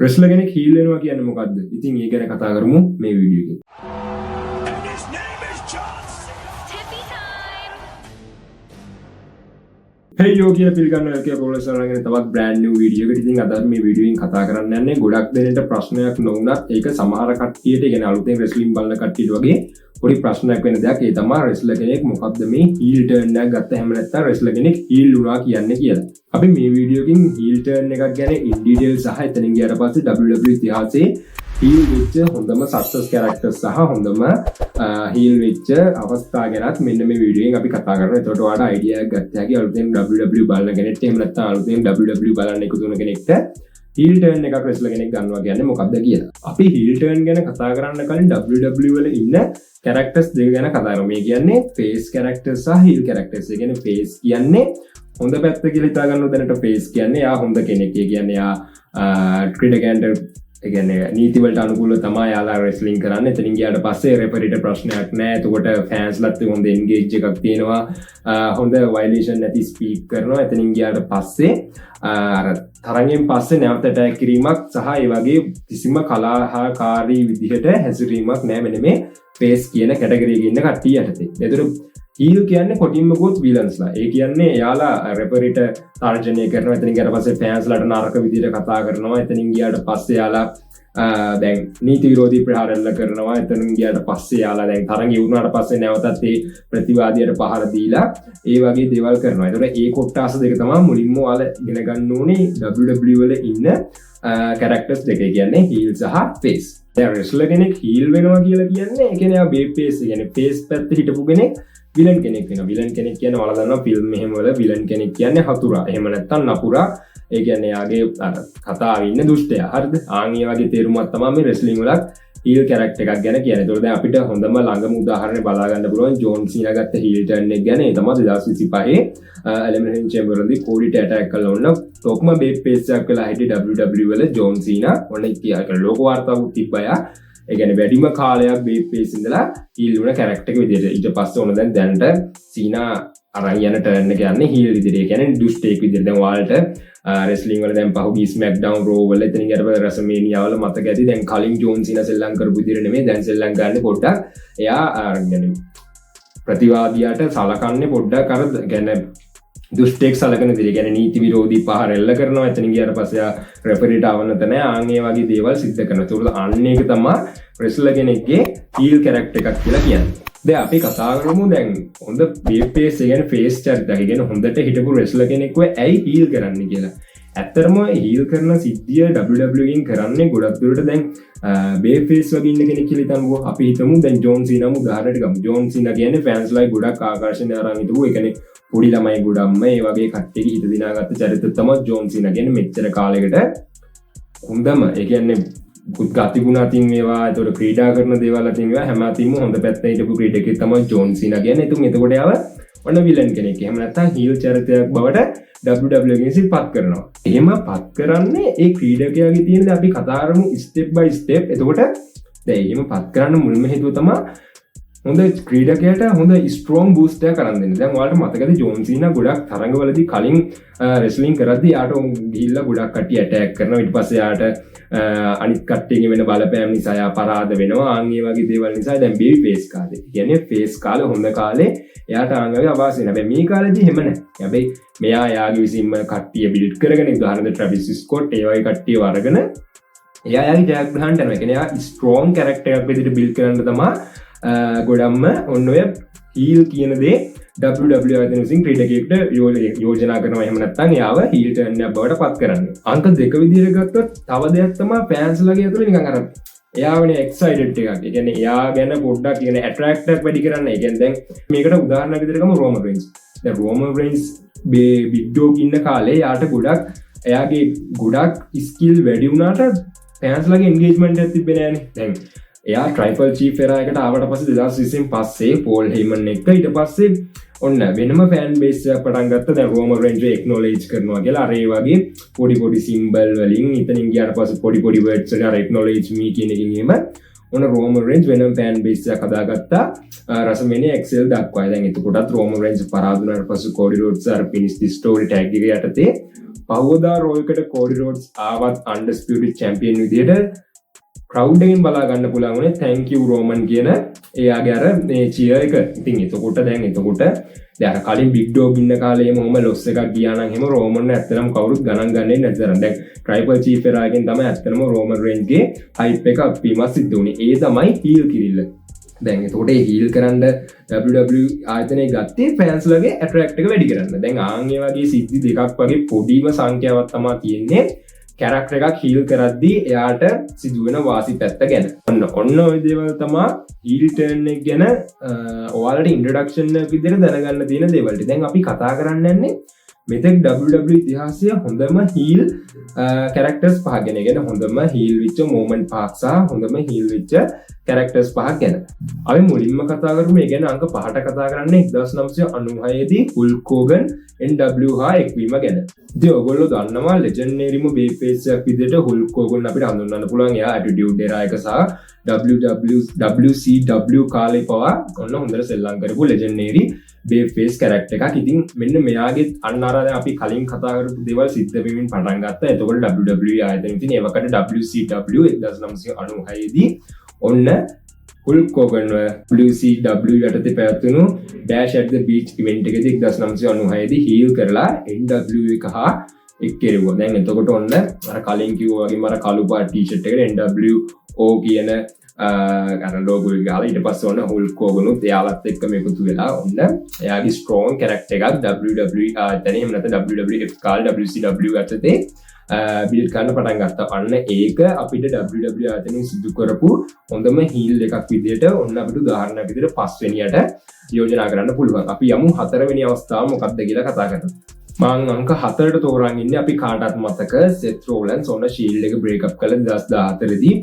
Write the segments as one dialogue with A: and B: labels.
A: රෙස්ලර් කෙනෙක් හීල් වෙනවා කියන්නේ මොකද්ද? ඉතින් ඒ ගැන කතා කරමු මේ වීඩියෝ එකේ. Hey yo කියලා පිළිගන්න LK Progress කරගෙන තවත් brand new video එකකට. ඉතින් අද මේ වීඩියෝ එකෙන් කතා කරන්න යන්නේ ගොඩක් දෙනෙක්ට ප්‍රශ්නයක් නොවුනත් ඒක සමහර කට්ටියට ඒ කියන්නේ අලුතෙන් wrestling බලන කට්ටියට වගේ පොඩි ප්‍රශ්නයක් වෙන දෙයක්. ඒ තමයි wrestler කෙනෙක් මොකක්ද මේ heel turn එකක් ගත්ත හැම නැත්නම් wrestler කෙනෙක් heel වුණා කියන්නේ කියලා. අපි මේ වීඩියෝ එකකින් heel turn එකක් ගැන in detail සහ එතනින් ගියාට පස්සේ WWE ඉතිහාසයේ heel වෙච්ච හොඳම success characters සහ හොඳම heel වෙච්ච අවස්ථා ගැනත් මෙන්න මේ වීඩියෝ එකෙන් අපි කතා කරනවා. එතකොට ඔයාලට idea එකක් ගන්න හැකි අලුතෙන් WWE බලන කෙනෙක්ට එහෙම නැත්නම් අලුතෙන් WWE බලන්න එකතු වෙන කෙනෙක්ට heel turn එකක් wrestler කෙනෙක් ගන්නවා කියන්නේ මොකක්ද කියලා. අපි heel turn ගැන කතා කරන්න කලින් WWE වල ඉන්න characters දෙක ගැන කතා කරමු. මේ කියන්නේ face characters සහ heel characters. ඒ කියන්නේ face කියන්නේ හොඳ පැත්ත කියලා හිතා ගන්න දැනට face කියන්නේ යා හොඳ කෙනෙක්. ඒ කියන්නේ යා ක්‍රීඩකයන්ට ඒ කියන්නේ නීතිවලට අනුකූලව තමයි යාලා රෙස්ලිංಗ್ කරන්නේ. එතනින් ගියාට පස්සේ රෙෆරිට ප්‍රශ්නයක් නැහැ. එතකොට ෆෑන්ස්ලත් හොඳ එන්ගේජ් එකක් තියෙනවා. හොඳ වයලේෂන් නැති ස්පීක් කරනවා. එතනින් ගියාට පස්සේ අර තරගෙන් පස්සේ නැවත ඇටැක් කිරීමක් සහ ඒ වගේ කිසිම කලාකාරී විදිහට හැසිරීමක් නැහැ මෙන්න මේ ෆේස් කියන කැටගරි එකේ ඉන්න කට්ටිය යටතේ. එතකොට heel කියන්නේ කොටින්ම ගොත් විලන්ස්ලා. ඒ කියන්නේ එයාලා රෙෆරිට තර්ජනය කරනවා. එතනින් ගියාට පස්සේ ෆෑන්ස්ලාට නරක විදිහට කතා කරනවා. එතනින් ගියාට පස්සේ එයාලා දැන් නීති විරෝධී ප්‍රහාර එල්ල කරනවා. එතනින් ගියාට පස්සේ එයාලා දැන් තරඟ ඉවරනාට පස්සේ නැවතත් ඒ ප්‍රතිවාදියට පහර දීලා ඒ වගේ දේවල් කරනවා. ඒතකොට ඒ කොටස් දෙක තමයි මුලින්ම ඔයාලා ඉගෙන ගන්න ඕනේ WWE වල ඉන්න characters දෙක. කියන්නේ heel සහ face. දැන් wrestler කෙනෙක් heel වෙනවා කියලා කියන්නේ ඒ කියන්නේ බේ face කියන්නේ face පැත්තේ හිටපු කෙනෙක් විලන් කෙනෙක් වෙනවා. විලන් කෙනෙක් කියන්නේ ඔයාලා දන්නවා ෆිල්ම් එහෙම වල විලන් කෙනෙක් කියන්නේ හතුරා. එහෙම නැත්නම් නපුරා. ඒ කියන්නේ යාගේ අර කතාවේ ඉන්න දුෂ්ටයා. හරිද? ආන් ඒ වගේ තේරුමක් තමයි මේ රෙස්ලිං වලත් heel character එකක් ගැන කියන්නේ. ඒතකොට දැන් අපිට හොඳම ළඟම උදාහරණය බලා ගන්න පුළුවන් ජෝන් සීනා ගත්ත heel turn එක ගැන. ඒ තමයි 2025 Elimination Chamber වලදී කෝඩිට ඇටැක් කළා වුණා. තොක්ම බේ පේස් එකක් වෙලා හිටියේ WWE වල ජෝන් සීනා. ඔන්න ඉතිහාසක ලෝක වාර්තාවක් තිබ්බයා. ඒ කියන්නේ වැඩිම කාලයක් බේ පේස් ඉඳලා heel වුණ character එක විදිහට. ඊට පස්සේ ඕන දැන් දැනට සීනා අරන් යන turn එක යන්නේ heel විදිහට. ඒ කියන්නේ දුෂ්ටයෙක් විදිහට. දැන් ඔයාලට රෙස්ලිං වල දැන් පහුගිය ස්මැක්ඩවුන් රෝ වල එතනින් ඊට පස්සේ රසමේනියා වල මතක ඇති. දැන් කලින් ජෝන් සීනා සෙල්ලම් කරපු විදිහට නෙමෙයි දැන් සෙල්ලම් ගන්න පොඩ්ඩක් එයා يعني ප්‍රතිවාදියාට සලකන්නේ පොඩ්ඩක් අර කියන්නේ දුෂ්ටෙක් සලකන විදිහට. කියන්නේ නීති විරෝධී පහර එල්ල කරනවා. එතනින් ගියාට පස්සේ ආ රෙෆරිට අවනත නැහැ. ආන් ඒ වගේ දේවල් සිද්ධ කරනවා. ඒකට අන්න ඒක තමයි රෙස්ලර් කෙනෙක්ගේ heel character එකක් කියලා කියන්නේ. දැන් අපි කතා කරමු දැන් හොඳ face ඒ කියන්නේ face චරිතය. ඒ කියන්නේ හොඳට හිටපු රෙස්ලර් කෙනෙක්ව ඇයි heel කරන්නේ කියලා. ඇත්තටම heel කරන සිද්ධිය WWE එකෙන් කරන්නේ ගොඩක් දුරට දැන් face වගේ ඉන්න කෙනෙක් කියලා හිතමුකෝ. අපි හිතමු දැන් ජෝන් සීනාම උදාහරණයක් ගමු. ජෝන් සීනා කියන්නේ ෆෑන්ස්ලා ගොඩක් ආකර්ෂණය අරන් හිටපු ඒ කියන්නේ පොඩි ළමයි ගොඩක්ම ඒ වගේ කට්ටියගේ හිත දිනාගත්ත චරිත තමයි ජෝන් සීනා කියන්නේ. මෙච්චර කාලයකට හොඳම ඒ කියන්නේ ගතිගුණ අතින් ඒවා ඒතකොට ක්‍රීඩා කරන දේවල් අතින් ඒවා හැම අතින්ම හොඳ පැත්තේ හිටපු ක්‍රීඩකයෙක් තමයි ජෝන් සීනා කියන්නේ. එතකොට යාව ඔන්න විලන් කෙනෙක්. එහෙම නැත්නම් heel චරිතයක් බවට WWE එකෙන් පත් කරනවා. එහෙම පත් කරන්නේ ඒ ක්‍රීඩකයාගේ තියෙන අපි කතා කරමු step by step. එතකොට දැන් එහෙම පත් කරන්න මුල්ම හේතුව තමයි හොඳ ක්‍රීඩකයට හොඳ ස්ට්‍රෝං බූස්ට් එකක් කරන් දෙන්න. දැන් ඔයාලට මතකද ජෝන් සීනා ගොඩක් තරඟවලදී කලින් රෙස්ලිං කරද්දී යාට ගිහිල්ලා ගොඩක් කට්ටිය ඇටැක් කරනවා. ඊට පස්සේ යාට අනිත් කට්ටියගේ වෙන බලපෑම් නිසා යා පරාද වෙනවා. ආන් ඒ වගේ දේවල් නිසා දැන් බේබි ෆේස් කාලේ. කියන්නේ ෆේස් කාලේ හොඳ කාලේ එයාට ආංගගේ අවාසි වෙනවා. හැබැයි මේ කාලේදී එහෙම නැහැ. හැබැයි මෙයා යාගේ විසින්ම කට්ටිය බිල්ඩ් කරගෙන උදාහරණයක් ට්‍රැවිස් ස්කොට් ඒ වගේ කට්ටිය වරගෙන එයා යාගේ ජයග්‍රහණයට යනවා. කියන්නේ එයා ස්ට්‍රෝං කැරක්ටර් එකක් විදිහට බිල්ඩ් කරන්න තමයි ගොඩම්ම ඔන්න ඔය heel කියන දේ WWE විසින් ක්‍රීඩකයෙක්ට යෝජනා කරනවා. එහෙම නැත්නම් එයාව heel turn එකක් බවට පත් කරන්නේ. අංක දෙක විදිහට ගත්තොත් තව දෙයක් තමයි ෆෑන්ස්ලාගේ ඇතුලේ නිකන් අර එයාවනේ එක්සයිටඩ් එකක්. ඒ කියන්නේ එයා ගැන පොඩ්ඩක් කියන්නේ ඇට්‍රැක්ට් එකක් වැඩි කරන්න. ඒ කියන්නේ දැන් මේකට උදාහරණයක් විදිහට ගමු රෝමන් රේන්ස්. දැන් රෝමන් රේන්ස් බිග් ඩොග් ඉන්න කාලේ යාට ගොඩක් එයාගේ ගොඩක් ස්කිල් වැඩි වුණාට ෆෑන්ස්ලාගේ එන්ගේජ්මන්ට් එකක් තිබ්බේ නෑනේ. දැන් එයා ට්‍රයිපල් චීෆ් එරා එකට ආවට පස්සේ 2020 පස්සේ පෝල් හේමන් එක්ක ඊට පස්සේ ඔන්න වෙනම ෆෑන් බේස් එකක් පටන් ගත්තා. දැන් රෝමන් රේන්ස් එක්නොලෙජ් කරනවා කියලා අර ඒ වගේ පොඩි සිම්බල් වලින් ඉතින් ගියාට පස්සේ පොඩි වර්ඩ්ස් වලින් අර එක්නොලෙජ් මී කියන එකකින් එහෙම ඔන්න රෝමන් රේන්ස් වෙනම ෆෑන් බේස් එකක් හදාගත්තා. රසමේනියා එක්සෙල් දක්වා. දැන් එතකොටත් රෝමන් රේන්ස් පරාද වුණාට පස්සේ කෝඩි රෝඩ්ස් අර ෆිනිෂ් දි ස්ටෝරි ටැග් එක යටතේ පහුවදා රෝයකට කෝඩි රෝඩ්ස් ආවත් අන්ඩස්පියුටඩ් චැම්පියන් විදියට ක්‍රවුඩ් එකෙන් බලා ගන්න පුළුවන් වුණේ thank you රෝමන් කියන එයාගේ අර මේ චියර් එක. ඉතින් එතකොට දැන් කලින් බිග් ඩොග් ඉන්න කාලේ මොහොම ලොස් එකක් ගියා නම් එහෙම රෝමන් ඇත්තටම කවුරුත් ගණන් ගන්නේ නැත්තරම් දැන් ට්‍රයිබල් චීෆ් එරාගෙන් තමයි ඇත්තටම රෝමන් රේන්ජ්ගේ හයිප් එක අප්වීමක් සිද්ධ වුණේ. ඒ තමයි හීල් කිරිල්ල. දැන් එතකොට හීල් කරන්න WWE ආයතනය ගත්තේ ෆෑන්ස්ලගේ ඇට්‍රැක්ට් එක වැඩි කරන්න. දැන් ආන් ඒ වගේ සිද්ධි දෙකක් වගේ පොඩිම සංඛ්‍යාවක් තමයි තියෙන්නේ. කැරක්ටර් එකක් හීල් කරද්දී එයාට සිදුවෙන වාසි පැත්ත ගැන. ඔන්න ඔය දේවල් තමයි හීල් ටර්න් එක ගැන ඔයාලට ඉන්ට්‍රොඩක්ෂන් එක විදිහට දැනගන්න තියෙන දේවල්. දැන් අපි කතා කරන්න යන්නේ මෙතෙක් WWE ඉතිහාසයේ හොඳම හීල් කැරක්ටර්ස් පහ ගැන. කියන්නේ හොඳම හීල් වෙච්ච මොමන්ට් පහක් සහ හොඳම හීල් වෙච්ච කැරක්ටර්ස් පහක් ගැන. අපි මුලින්ම කතා කරමු මේ ගැන අංක 5ට කතා කරන්නේ 1996 දී හුල්ක් හෝගන් NW හා එක්වීම ගැන. ඉතින් ඔයගොල්ලෝ දන්නවා ලෙජෙන්ඩරිම බේෆේස් එකක් විදිහට හුල්ක් හෝගන් අපිට හඳුන්වන්න පුළුවන්. එයා ඇටිටියුඩ් එරා එක සහ WCW කාලේ පවා ඔන්න හොඳට සෙල්ලම් කරපු ලෙජෙන්ඩරි බේෆේස් කැරක්ටර් එකක්. ඉතින් මෙන්න මෙයාගේ අන්න අර අපි කලින් කතා කරපු දේවල් සිද්ධ වෙමින් පටන් ගත්තා. එතකොට WWE ආයතනය ඉතින් ඒවකට WCW 1996 දී ඔන්න හුල්ක් හෝගන් WCW යටතේ පැවැත්වුණු Dash at the Beach event එකේදී 1996 දී හීල් කරලා NW එක හා එක් කෙරුවා. දැන් එතකොට ඔන්න අර කලින් කිව්වා වගේම අර කළු පාට ටී-ෂර්ට් එකට NWO කියන අර ලෝගෝ එක ගහලා ඊට පස්සේ ඔන්න හුල්ක් හෝගනුත් එයාලත් එක්කම එකතු වෙලා ඔන්න එයාගේ ස්ට්‍රෝං කැරක්ටර් එකක් WWE ආයතනයේ එහෙම නැත්නම් WWF කාල WCW යටතේ බිල්ඩ් කරන්න පටන් ගත්තා. අන්න ඒක අපිට WWE ආයතනයේ සිදු කරපු හොඳම හීල් එකක් විදිහට ඔන්න අපිට උදාහරණයක් විදිහට 5 වෙනියට යෝජනා කරන්න පුළුවන්. අපි යමු 4 වෙනි අවස්ථාව මොකක්ද කියලා කතා කරමු. මම අංක 4ට තෝරන් ඉන්නේ අපි කාටත් මතක සෙත් රෝලන්ස් ඔන්න ෂීල්ඩ් එක බ්‍රේක් අප් කළා 2014 දී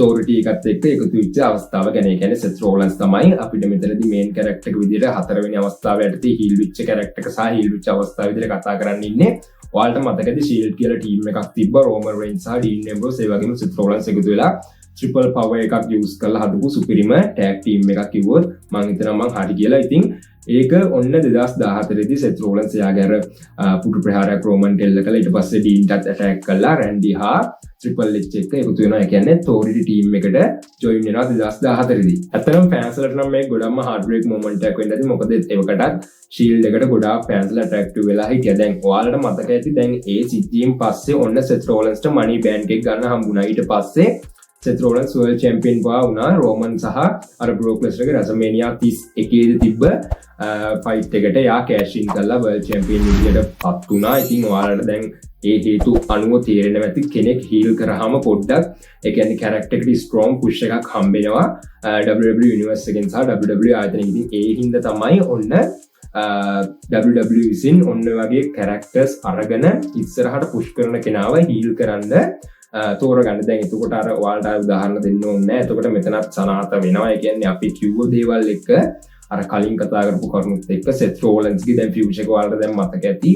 A: තෝරිටි එකත් එක්ක එකතු වෙච්ච අවස්ථාව ගැන. ඒ කියන්නේ සෙත් රෝලන්ස් තමයි අපිට මෙතනදී මේන් කැරක්ටර් එක විදිහට 4 වෙනි අවස්ථාව යටතේ හීල් වෙච්ච කැරක්ටර් එක සහ හීල් වෙච්ච අවස්ථාව විදිහට කතා කරන්න ඉන්නේ. ඔයාලට මතකද ෂීල්ඩ් කියලා ටීම් එකක් තිබ්බා රෝමන් රේන්ජ් සහ ඩීන් ඇම්බ්‍රෝස් ඒ වගේම සෙත් රෝලන්ස් එකතු වෙලා ට්‍රිපල් පවර් එකක් යූස් කරලා හදපු සුපිරිම ටැග් ටීම් එකක් කිව්වොත් මම හිතනවා මම හරි කියලා. ඉතින් ඒක ඔන්න 2014 දී සෙත් රෝලන්ස් එයාගේ අර පුටු ප්‍රහාරයක් රෝමන් ටෙල්ල කළා. ඊට පස්සේ ඩීන්ටත් ඇටැක් කළා. රැන්ඩි හා ට්‍රිපල් එච් එක එකතු වෙනවා. ඒ කියන්නේ තෝරිටි ටීම් එකට ජොයින් වෙනවා 2014 දී. ඇත්තටම ෆෑන්ස්ලට නම් මේක ගොඩක්ම හાર્ඩ් බ්‍රේක් මොමන්ට් එකක් වෙන්න ඇති. මොකද ඒකටත් ෂීල්ඩ් එකට ගොඩාක් ෆෑන්ස්ලා ඇට්‍රැක්ටිව් වෙලා හිටියා. දැන් ඔයාලට මතක ඇති දැන් ඒ සිද්ධියෙන් පස්සේ ඔන්න සෙත් රෝලන්ස්ට මනි බෑන්ඩ් එකක් ගන්න හම්බුණා. ඊට පස්සේ සෙත් රෝලන්ස් වර්ල්ඩ් චැම්පියන් වුණා. රෝමන් සහ අර බ්‍රෝක් ලෙස්නර්ගේ රසමේනියා 31 දී තිබ්බ ෆයිට් එකට යා කෑෂ් ඉන් කරලා වර්ල්ඩ් චැම්පියන් විදියට පත් වුණා. ඉතින් ඔයාලට දැන් ඒ හේතු අනුව තේරෙනවා ඇති කෙනෙක් හීල් කරාම පොඩ්ඩක් ඒ කියන්නේ කැරක්ටර් එකට ස්ට්‍රෝං පුෂ් එකක් හම්බෙනවා WWE යුනිවර්ස් එකෙන් සහ WWE ආයතනයෙන්. ඉතින් ඒ හින්දා තමයි ඔන්න WWE විසින් ඔන්න වගේ කැරක්ටර්ස් අරගෙන ඉස්සරහට පුෂ් කරන කෙනාව හීල් කරන්න තෝරගන්න. දැන් එතකොට අර ඔයාලට උදාහරණ දෙන්න ඕනේ නැහැ. එතකොට මෙතනත් සනාථ වෙනවා. ඒ කියන්නේ අපි කිව්ව දේවල් එක අර කලින් කතා කරපු කරුණුත් එක්ක සෙත් රෝලන්ස්ගේ දැන් ෆියුචර් එක ඔයාලට දැන් මතක ඇති.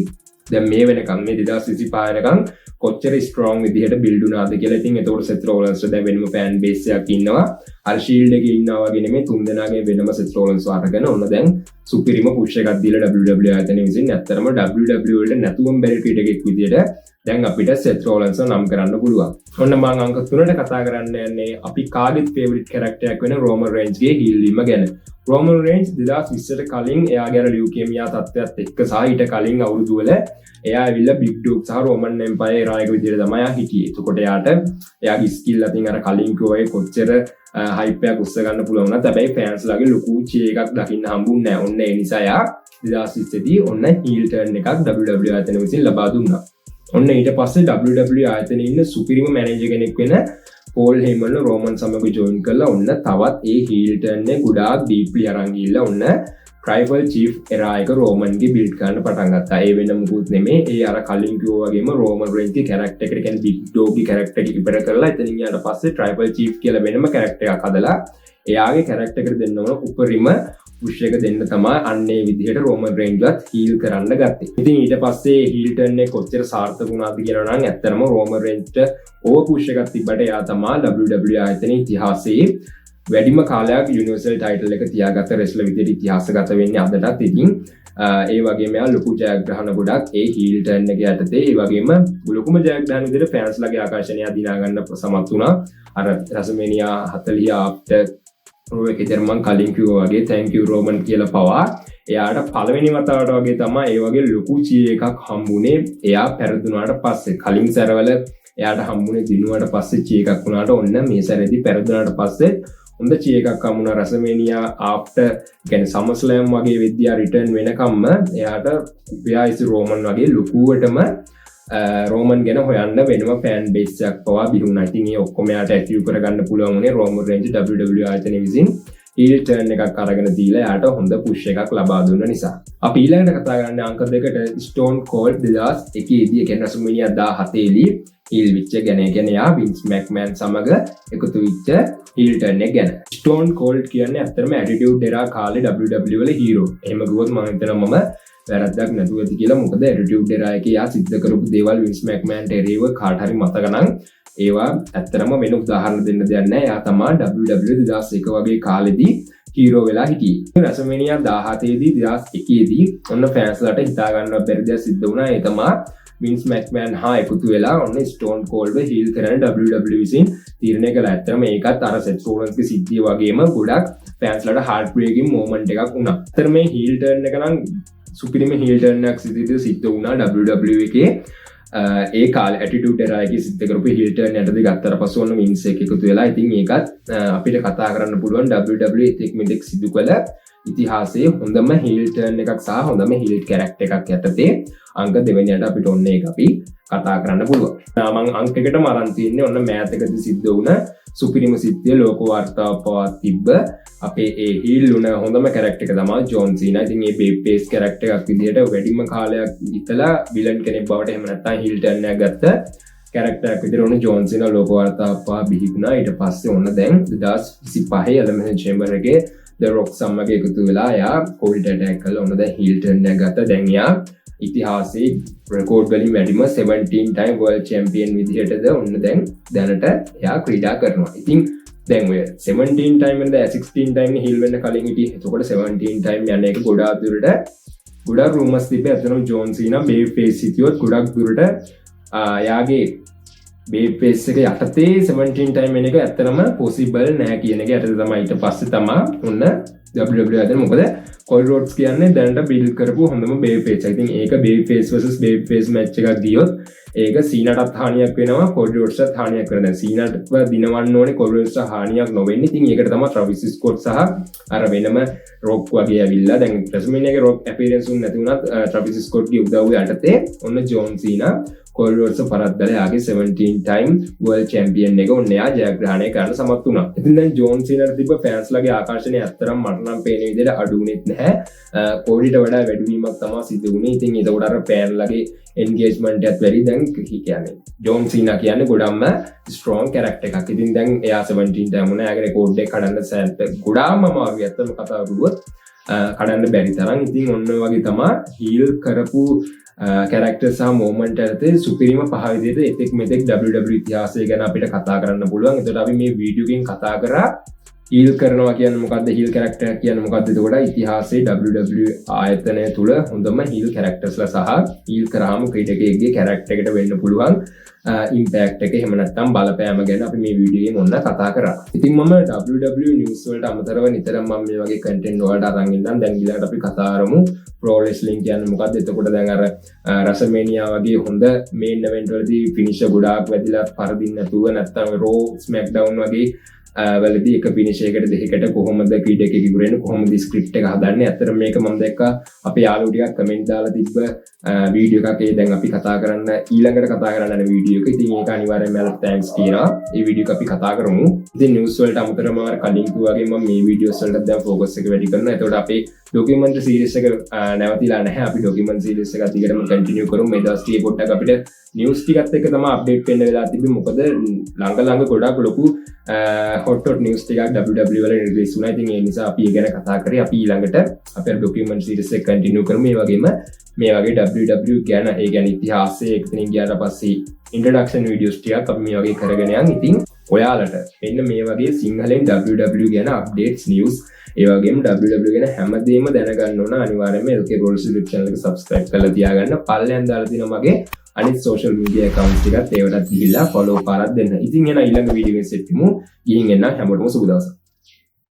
A: දැන් මේ වෙනකම් මේ 2025 වෙනකම් කොච්චර ස්ට්‍රෝං විදිහට බිල්ඩ් වුණාද කියලා. ඉතින් එතකොට සෙත් රෝලන්ස්ට දැන් වෙනම ෆෑන් බේස් එකක් ඉන්නවා. අර ෂීල්ඩ් එකේ ඉන්නවා වගේ නෙමෙයි තුන් දෙනාගේ වෙනම සෙත් රෝලන්ස් අරගෙන ඔන්න දැන් සුපිරිම පුෂ් එකක් දීලා WWE ආයතනය විසින් ඇත්තටම WWE වලට නැතුවම බැරි ක්‍රීඩකෙක් විදිහට දැන් අපිට සෙත් රෝලන්ස් නම් කරන්න පුළුවන්. ඔන්න මම අංක 3ට කතා කරන්න යන්නේ අපි කාගෙත් ෆේවරිට් කැරක්ටර් එකක් වෙන රෝමන් රේන්ජ්ගේ හීල් වීම ගැන. රෝමන් රේන්ජ් 2020ට කලින් එයාගේ අර ලියුකේමියා තත්ත්වයක් එක්ක සහ ඊට කලින් අවුරුදු වල එයා ඇවිල්ලා බිග් ඩොග් සහ රෝමන් එම්පයර් එරායක විදිහට තමයි එයා හිටියේ. එතකොට එයාගේ ස්කිල් අතින් අර කලින් කිව්වා කොච්චර හයිප් එකක් උස්ස ගන්න පුළුවන් වුණත් හැබැයි ෆෑන්ස්ලාගේ ලොකු චී එකක් දකින්න හම්බුන්නේ නැහැ. ඔන්න ඒ නිසා එයා 2020 දී ඔන්න හීල් ටර්න් එකක් WWE ආයතනය විසින් ලබා දුන්නා. ඔන්න ඊට පස්සේ WWE ආයතනයේ ඉන්න සුපිරිම මැනේජර් කෙනෙක් වෙන පෝල් හේමන් රෝමන් සමග ජොයින් කරලා ඔන්න තවත් ඒ හීල් ටර්න් එක ගොඩාක් ඩීප්ලි අරන් ගිහිල්ලා ඔන්න ට්‍රයිබල් චීෆ් එරා එක රෝමන්ගේ බිල්ඩ් කරන්න පටන් ගත්තා. ඒ වෙන මොකුත් නෙමෙයි. ඒ අර කලින් කිව්වා වගේම රෝමන් රේන්ජ්ගේ කැරක්ටර් එකට කියන්නේ බිග් ඩොග්ගේ කැරක්ටර් එක ඉවර කරලා එතනින් ඊට පස්සේ ට්‍රයිබල් චීෆ් කියලා වෙනම කැරක්ටර් එකක් හදලා එයාගේ කැරක්ටර් එකට දෙන්න ඕන උපරිම පුෂ් එක දෙන්න තමයි අන්නේ විදිහට රෝමන් රේන්ජ්වත් හීල් කරන්න ගත්තේ. ඉතින් ඊට පස්සේ හීල් ටර්න් එක කොච්චර සාර්ථක වුණාද කියලා නම් ඇත්තටම රෝමන් රේන්ජ්ට ඕව පුෂ් එකක් තිබ්බට එයා තමයි WWE ආයතනයේ ඉතිහාසයේ වැඩිම කාලයක් යුනිවර්සල් ටයිටල් එක තියාගත්ත රෙස්ලර් විදිහට ඉතිහාසගත වෙන්නේ අදටත්. ඉතින් ඒ වගේ මෙයා ලොකු ජයග්‍රහණ ගොඩක් ඒ හීල් ටර්න් එක යටතේ ඒ වගේම ලොකුම ජයග්‍රහණ විදිහට ෆෑන්ස් ලගේ ආකර්ෂණය දිනා ගන්න සමත් වුණා. අර රසමේනියා 40 ආෆ්ටර් රෝ එකේ මම කලින් කිව්වා වගේ thank you Roman කියලා පවා එයාට පළවෙනි වතාවට වගේ තමයි ඒ වගේ ලොකු චී එකක් හම්බුනේ. එයා පෙරදුනාට පස්සේ කලින් සැරවල එයාට හම්බුනේ දිනුවාට පස්සේ චී එකක් වුණාට ඔන්න මේ සැරේදී පෙරදුනාට පස්සේ හොඳ චී එකක් හම්බුණා. රසමේනියා ආෆ්ටර් කියන්නේ සමස්ලෑම් වගේ විද්‍යා රිටර්න් වෙනකම්ම එයාට ව්‍යායිස් රෝමන් වගේ ලොකුවටම රෝමන් ගැන හොයන්න වෙනම ෆෑන් බේස් එකක් පවා බිහුණා. ඉතින් ඒ ඔක්කොම යාට ඇචීව් කරගන්න පුළුවන් වුණේ රෝමන් රේන්ජ් WWE ආයතනය විසින් heel turn එකක් අරගෙන දීලා යාට හොඳ පුෂ් එකක් ලබා දුන්න නිසා. අපි ඊළඟට කතා කරන්නේ අංක 2කට Stone Cold 2001 දී කියන්නේ WrestleMania 17 දී heel වෙච්ච ගැන. කියන්නේ යා Vince McMahon සමග එකතු වෙච්ච heel turn එක ගැන. Stone Cold කියන්නේ ඇත්තටම Attitude Era කාලේ WWE වල hero. එහෙම ගියොත් මම හිතනවා මම වැරද්දක් නැතුව ඇති කියලා. මොකද Attitude Era එකේ යා සිද්ධ කරපු දේවල් Vince McMahon එරෙහිව කාට හරි මතක නම් ඒවා ඇත්තරම වෙන උදාහරණ දෙන්න දෙයක් නැහැ. යා තමයි WWE 2001 වගේ කාලෙදී හීරෝ වෙලා හිටියේ. WrestleMania 17 දී 2001 දී ඔන්න ෆෑන්ස්ලාට හිතා ගන්න බැරි දෙයක් සිද්ධ වුණා. ඒ තමයි Vince McMahon හා එකතු වෙලා ඔන්න Stone Cold heel කරන WWE විසින් තීරණය කළා. ඇත්තටම ඒකත් අර Seth Rollinsගේ සිද්ධිය වගේම ගොඩක් ෆෑන්ස්ලාට heart breaking moment එකක් වුණා. ඇත්තටම මේ heel turn එක නම් සුපිරිම heel turn එකක් සිද්ධ වුණා WWE එකේ. ඒ කාලේ Attitude Era එකේ සිද්ධ කරපු heel turn යටදී ගත්තට පස්සේ ඔන්න Vince එක එකතු වෙලා. ඉතින් ඒකත් අපිට කතා කරන්න පුළුවන් WWE එතෙක් මෙතෙක් සිදු කළ ඉතිහාසයේ හොඳම heel turn එකක් සහ හොඳම heel character එකක් යටතේ අංක 2 අපිට ඔන්න ඒක අපි කතා කරන්න පුළුවන්. මම අංක 1ටම අරන් තියන්නේ ඔන්න මෑතකදී සිද්ධ වුණ සුපිරිම සිද්ධිය ලෝක වාර්තාව පවා තිබ්බ අපේ ඒ heel වුණ හොඳම character එක තමයි John Cena. ඉතින් මේ babyface character එකක් විදිහට වැඩිම කාලයක් ඉතලා villain කෙනෙක් බවට එහෙම නැත්නම් heel turn එකක් ගත්ත character එකක් විදිහට ඔන්න John Cena ලෝක වාර්තාව පවා බිහිුණා. ඊට පස්සේ ඔන්න දැන් 2025 Elimination Chamber එකේ The Rock සමග එකතු වෙලා යා cold attack කරලා ඔන්න දැන් heel turn එකක් ගත්තා. දැන් යා ඉතිහාසයේ රෙකෝඩ් වලින් වැඩිම 17 time world champion විදිහටද ඔන්න දැන් දැනට එයා ක්‍රීඩා කරනවා. ඉතින් දැන් ඔය 17 time වෙනද 16 time heel වෙන්න කලින් හිටියේ. එතකොට 17 time යන එක ගොඩාක් දුරට ගොඩාක් rumors තිබ්බේ. අතනම John Cena babyface හිටියොත් ගොඩාක් දුරට යාගේ babyface එක යටතේ 17 time වෙන එක ඇත්තටම possible නෑ කියන එක යටතේ තමයි. ඊට පස්සේ තමයි ඔන්න WWE අතර මොකද Cody Rhodes කියන්නේ දැනට බිල්ඩ් කරපු හොඳම babyface. ඉතින් ඒක babyface versus babyface match එකක් ගියොත් ඒක සීනටත් හානියක් වෙනවා, Cody Rhodesටත් හානියක් වෙනවා. දැන් සීනට දිනවන්න ඕනේ, Cody Rhodesට හානියක් නොවෙන්නේ. ඉතින් ඒකට තමයි Travis Scott සහ අර වෙනම Rock වගේ ඇවිල්ලා දැන් WrestleMania එකේ Rock appearance උන් නැති වුණත් Travis Scott ගේ උදව්ව යටතේ ඔන්න John Cena Cody Rhodes පරද්දලා යාගේ 17 time world champion එක ඔන්න එයා ජයග්‍රහණය කරන්න සමත් වුණා. ඉතින් දැන් John Cena තිබ්බ fans ලගේ ආකර්ෂණය අත්තරම් මට නම් පේන විදිහට අඩු වුණෙත් නැහැ. Codyට වඩා වැඩිවීමක් තමයි සිදු වුණේ. ඉතින් ඒකට අර fan ලගේ engagement එකත් වැඩි. දැන් කියන්නේ John Cena කියන්නේ ගොඩක්ම strong character එකක්. ඉතින් දැන් එයා 17 time වුණා. එයාගේ record එක කඩන්න ගොඩාක්ම අමාරුයි අත්තම කතා කරුවොත් කඩන්න බැරි තරම්. ඉතින් ඔන්න වගේ තමයි heel කරපු කැරක්ටර් සහ මොමන්ට් යටතේ සුපිරිම පහ විදිහට එතෙක් මෙතෙක් WWE ඉතිහාසය ගැන අපිට කතා කරන්න පුළුවන්. එතකොට අපි මේ වීඩියෝ එකෙන් කතා කරා heel කරනවා කියන්නේ මොකද්ද, heel character කියන්නේ මොකද්ද. එතකොට ඉතිහාසයේ WWE ආයතනය තුල හොඳම heel charactersලා සහ heel කරාම ක්‍රීඩකයෙක්ගේ character එකට වෙන්න පුළුවන් impact එක එහෙම නැත්නම් බලපෑම ගැන අපි මේ වීඩියෝ එකෙන් ඔන්න කතා කරා. ඉතින් මම WWE news වලට අමතරව නිතරම මම මේ වගේ content වලට අරන් ඉන්නම්. දැන් ඊළඟට අපි කතා කරමු pro wrestling කියන්නේ මොකද්ද. එතකොට දැන් අර WrestleMania වගේ හොඳ main event වලදී finisher ගොඩාක් වැදිලා පරදින්න නැතුව නැත්නම් Raw SmackDown වගේ වලදී එක finish එකකට දෙකකට කොහොමද ක්‍රීඩකයෙක් ඉවරෙන්නේ, කොහොමද ස්ක්‍රිප්ට් එක හදන්නේ. ඇත්තටම මේක මම දැක්කා අපේ යාළුවෝ ටිකක් කමෙන්ට් දාලා තිබ්බ වීඩියෝ එකක්. ඒ දැන් අපි කතා කරන්න ඊළඟට කතා කරන්න යන වීඩියෝ එක. ඉතින් ඒක අනිවාර්යයෙන්ම යාළුවෝ thanks කියනවා. මේ වීඩියෝ එක අපි කතා කරමු. ඉතින් news වලට අමතරව මම කලින් කිව්වා වගේ මම මේ වීඩියෝස් වලට දැන් focus එක වැඩි කරනවා. එතකොට අපේ documentary series එක නැවතිලා නැහැ. අපි documentary series එක දිගටම continue කරමු. මේ දවස් ටිකේ පොඩ්ඩක් අපිට news ටිකත් එක්ක තමයි update වෙන්න වෙලා තිබෙන්නේ. මොකද ළඟ ගොඩක් ලොකු hot news ටිකක් WWE වල රිලීස් වුණා. ඉතින් ඒ නිසා අපි ඒ ගැන කතා කරේ. අපි ඊළඟට අපේ ડોකියුමන්ට් සීරීස් එක කන්ටිනියු කරමු. ඒ වගේම මේ වගේ WWE ගැන ඒ කියන්නේ ඉතිහාසය එකතනින් ගියාට පස්සේ ඉන්ට්‍රොඩක්ෂන් වීඩියෝස් ටිකක් අපි මේ වගේ කරගෙන යන්. ඉතින් ඔයාලට මෙන්න මේ වගේ සිංහලෙන් WWE ගැන අප්ඩේට්ස් නිවුස් ඒ වගේම WWE ගැන හැමදේම දැනගන්න ඕන. අනිවාර්යයෙන්ම LK Roles YouTube channel එක subscribe කරලා තියාගන්න. පල්ලෙන් දාලා තියෙනවා මගේ අනිත් social media accounts ටිකත් ඒවටත් ගිහිල්ලා follow පාරක් දෙන්න. ඉතින් එන ඊළඟ වීඩියෝ එකෙන් සෙට් වෙමු. ගිහින් එන්න හැමෝටම සුබ දවසක්.